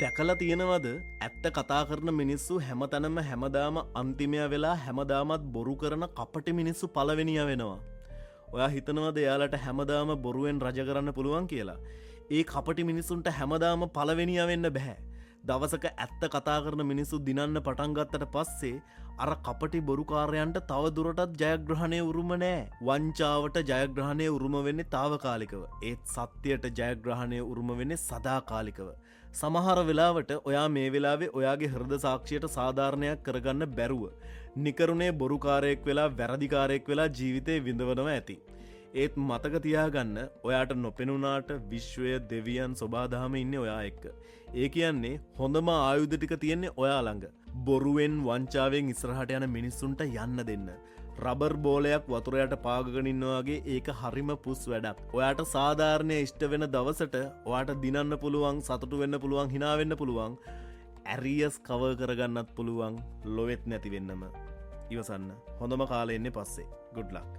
දැකලා තියෙනවද ඇත්ත කතා කරන මිනිස්සු හැමතැනම හැමදාම අන්තිමය වෙලා හැමදාමත් බොරු කරන කපටි මිනිස්සු පළවෙනිය වෙනවා. ඔයා හිතනවද එයාලට හැමදාම බොරුවෙන් රජ කරන්න පුළුවන් කියලා. ඒ කපටි මිනිස්සුන්ට හැමදාම පළවෙනිය වෙන්න බැහැ. දවසක ඇත්ත කතා කරන මිනිස්සු දිනන්න පටන් ගත්තට පස්සේ අර කපටි බොරුකාරයන්ට තව දුරටත් ජයග්‍රහණය උරුම නෑ. වංචාවට ජයග්‍රහණය උරුම වෙන්නේ తాවකාලිකව. ඒත් සත්‍යයට ජයග්‍රහණය උරුම වෙන්නේ සදාකාලිකව. සමහර වෙලාවට ඔයා මේ වෙලාවේ ඔයාගේ හෘද සාක්ෂියට සාධාරණයක් කරගන්න බැරුව නිකරුණේ බොරුකාරයෙක් වෙලා වැරදිකාරයෙක් වෙලා ජීවිතේ විඳවනවා ඇති. ඒත් මතක තියාගන්න ඔයාට නොපෙනුනාට විශ්වය දෙවියන් සොබාදහම ඉන්නේ ඔයා එක්ක. ඒ කියන්නේ හොඳම ආයුධ ටික තියෙන්නේ ඔයා ළඟ. බොරුවෙන් වංචාවෙන් ඉස්සරහට යන මිනිස්සුන්ට යන්න දෙන්න. රබර් බෝලයක් වතුර යට පාගගෙන ඉන්නවා වගේ ඒක හරිම පුස් වැඩක්. ඔයාට සාධාරණය ඉෂ්ට වෙන දවසට ඔයාට දිනන්න පුළුවන්, සතුටු වෙන්න පුළුවන්, hina වෙන්න පුළුවන්. ඇරියස් කවර් කරගන්නත් පුළුවන් ලොවෙත් නැති වෙන්නම. ඉවසන්න. හොඳම කාලේ එන්නේ පස්සේ. good luck.